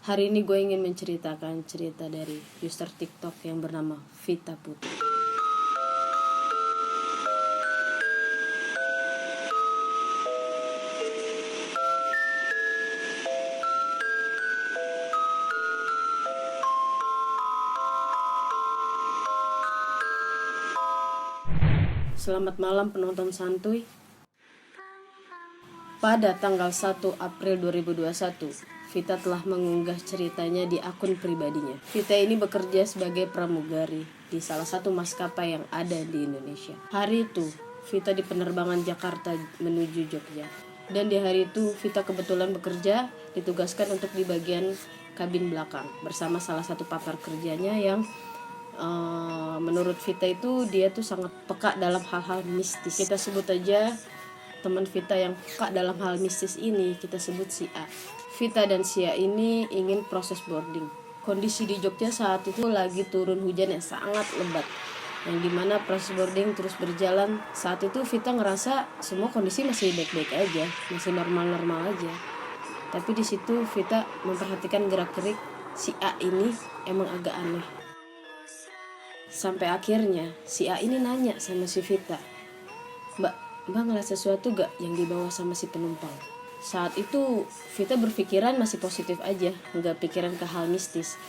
Hari ini gue ingin menceritakan cerita dari user TikTok yang bernama Vita Putri. Selamat malam penonton santuy. Pada tanggal 1 April 2021, Vita telah mengunggah ceritanya di akun pribadinya. Vita ini bekerja sebagai pramugari di salah satu maskapai yang ada di Indonesia. Hari itu, Vita di penerbangan Jakarta menuju Jogja. Dan di hari itu, Vita kebetulan bekerja, ditugaskan untuk di bagian kabin belakang bersama salah satu partner kerjanya yang menurut Vita itu dia tuh sangat peka dalam hal-hal mistis. Kita sebut aja teman Vita yang peka dalam hal mistis ini kita sebut si A. Vita dan si A ini ingin proses boarding. Kondisi di Jogja saat itu lagi turun hujan yang sangat lebat, yang dimana proses boarding terus berjalan. Saat itu Vita ngerasa semua kondisi masih baik-baik aja, masih normal-normal aja. Tapi di situ Vita memperhatikan gerak-gerik si A ini emang agak aneh. Sampai akhirnya si A ini nanya sama si Vita, Mbak ngeliat sesuatu gak yang dibawa sama si penumpang? Saat itu Vita berpikiran masih positif aja, gak pikiran ke hal mistis.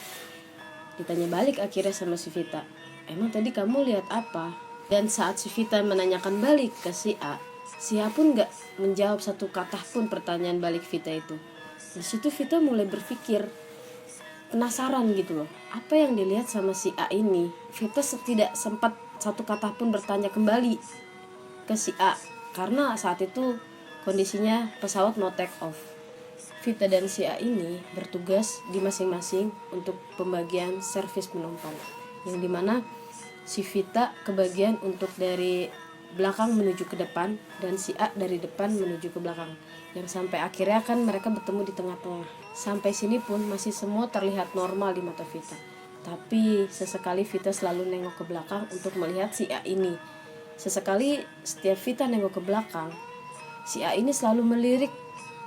Ditanya balik akhirnya sama si Vita, emang tadi kamu lihat apa? Dan saat si Vita menanyakan balik ke si A pun gak menjawab satu kata pun pertanyaan balik Vita itu. Di situ Vita mulai berpikir, penasaran gitu loh, apa yang dilihat sama si A ini. Vita tidak sempat satu kata pun bertanya kembali ke si A karena saat itu kondisinya pesawat mau take off. Vita dan si A ini bertugas di masing-masing untuk pembagian servis penumpang, yang dimana si Vita kebagian untuk dari belakang menuju ke depan dan si A dari depan menuju ke belakang, yang sampai akhirnya kan mereka bertemu di tengah-tengah. Sampai sini pun masih semua terlihat normal di mata Vita, tapi sesekali Vita selalu nengok ke belakang untuk melihat si A ini. Sesekali setiap Vita nengok ke belakang, si A ini selalu melirik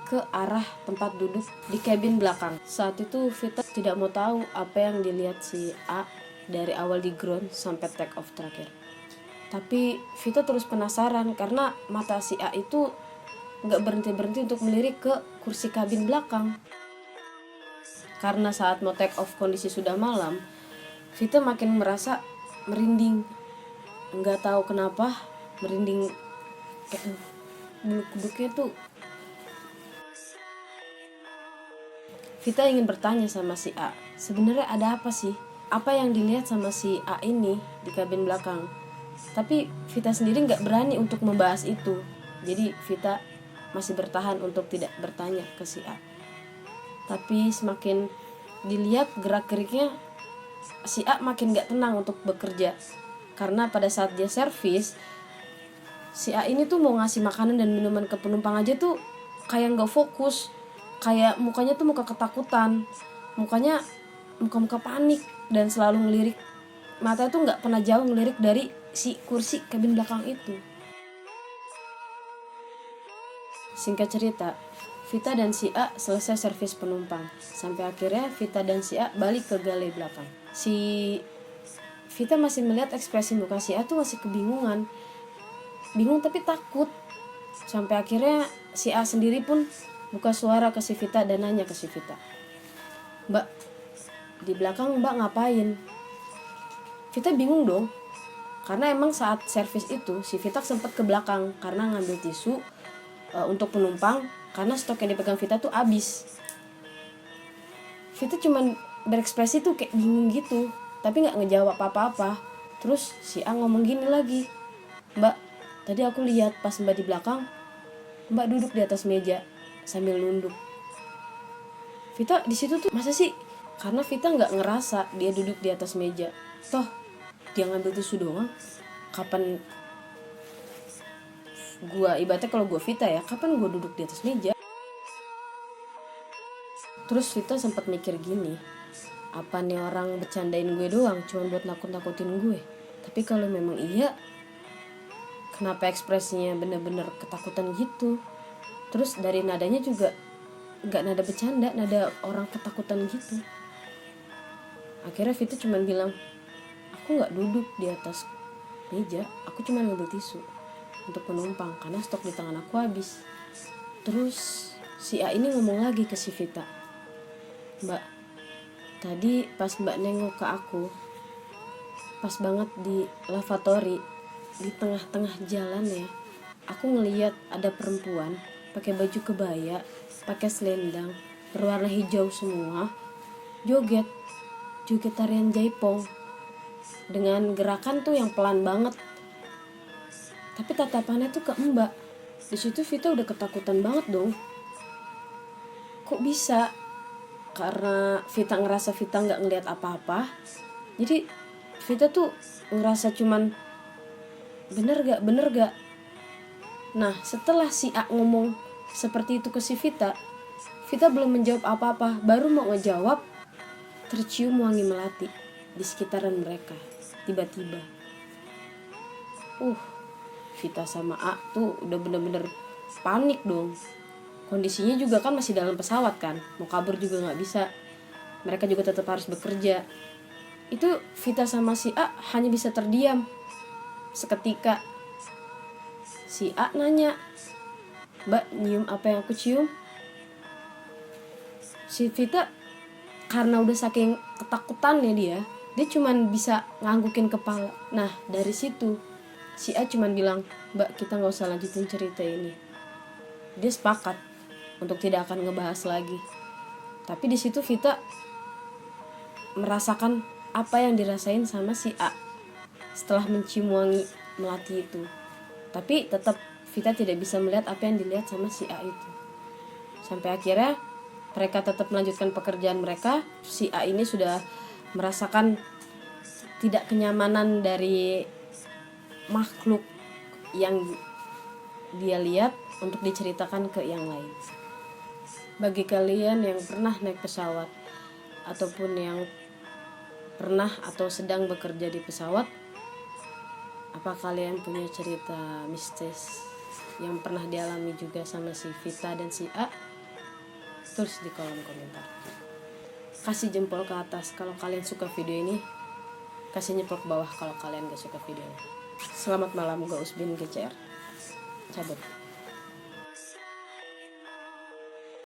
ke arah tempat duduk di kabin belakang. Saat itu Vita tidak mau tahu apa yang dilihat si A dari awal di ground sampai take off terakhir. Tapi Vita terus penasaran karena mata si A itu gak berhenti-berhenti untuk melirik ke kursi kabin belakang. Karena saat mau take off kondisi sudah malam, Vita makin merasa merinding. Gak tahu kenapa merinding, kayak bulu kuduknya tuh. Vita ingin bertanya sama si A, sebenarnya ada apa sih? Apa yang dilihat sama si A ini di kabin belakang? Tapi Vita sendiri gak berani untuk membahas itu. Jadi Vita masih bertahan untuk tidak bertanya ke si A. Tapi semakin dilihat gerak-geriknya, si A makin gak tenang untuk bekerja. Karena pada saat dia servis, si A ini tuh mau ngasih makanan dan minuman ke penumpang aja tuh kayak gak fokus. Kayak mukanya tuh muka ketakutan, mukanya muka-muka panik, dan selalu ngelirik. Mata tuh gak pernah jauh ngelirik dari si kursi kabin belakang itu. Singkat cerita, Vita dan si A selesai servis penumpang. Sampai akhirnya Vita dan si A balik ke galley belakang. Si Vita masih melihat ekspresi muka si A tuh masih kebingungan. Bingung tapi takut. Sampai akhirnya si A sendiri pun buka suara ke si Vita dan nanya ke si Vita, Mbak, di belakang Mbak ngapain? Vita bingung dong. Karena emang saat servis itu si Vita sempat ke belakang karena ngambil tisu untuk penumpang, karena stok yang dipegang Vita tuh habis. Vita cuman berekspresi tuh kayak bingung gitu, tapi gak ngejawab apa-apa. Terus si A ngomong gini lagi, Mbak, tadi aku lihat pas Mbak di belakang, Mbak duduk di atas meja sambil nunduk. Vita di situ tuh masa sih? Karena Vita gak ngerasa dia duduk di atas meja. Toh dia ngambil tisu doang. Kapan gua, ibaratnya kalau gua Vita ya, kapan gua duduk di atas meja? Terus Vita sempat mikir gini, apa nih orang bercandain gue doang cuma buat nakut-nakutin gue? Tapi kalau memang iya, kenapa ekspresinya bener-bener ketakutan gitu? Terus dari nadanya juga nggak nada bercanda, nada orang ketakutan gitu. Akhirnya Vita cuma bilang, aku nggak duduk di atas meja, aku cuma ngambil tisu untuk penumpang karena stok di tangan aku habis. Terus si A ini ngomong lagi ke si Vita, Mbak, tadi pas Mbak nengok ke aku, pas banget di lavatory, di tengah-tengah jalan ya, aku ngeliat ada perempuan pakai baju kebaya, pakai selendang berwarna hijau semua, joget tarian jaipong dengan gerakan tuh yang pelan banget. Tapi tatapannya tuh ke Mbak. Di situ Vita udah ketakutan banget dong. Kok bisa? Karena Vita ngerasa Vita nggak ngeliat apa-apa, jadi Vita tuh ngerasa cuman bener gak. Nah setelah si A ngomong seperti itu ke si Vita belum menjawab apa-apa. Baru mau ngejawab, tercium wangi melati di sekitaran mereka. Tiba-tiba Vita sama A tuh udah bener-bener panik dong. Kondisinya juga kan masih dalam pesawat kan, mau kabur juga gak bisa, mereka juga tetap harus bekerja. Itu Vita sama si A hanya bisa terdiam. Seketika si A nanya, Mbak, nyium apa yang aku cium? Si Vita karena udah saking ketakutannya dia cuman bisa nganggukin kepala. Nah dari situ si A cuman bilang, Mbak, kita gak usah lanjutin cerita ini. Dia sepakat untuk tidak akan ngebahas lagi. Tapi di situ Vita merasakan apa yang dirasain sama si A setelah mencium wangi melati itu. Tapi tetap Vita tidak bisa melihat apa yang dilihat sama si A itu. Sampai akhirnya mereka tetap melanjutkan pekerjaan mereka. Si A ini sudah merasakan tidak kenyamanan dari makhluk yang dia lihat untuk diceritakan ke yang lain. Bagi kalian yang pernah naik pesawat ataupun yang pernah atau sedang bekerja di pesawat, apa kalian punya cerita mistis yang pernah dialami juga sama si Vita dan si A? Tulis di kolom komentar. Kasih jempol ke atas kalau kalian suka video ini, kasih nyepol ke bawah kalau kalian gak suka videonya. Selamat malam, gue Usbin GCR. Cabut.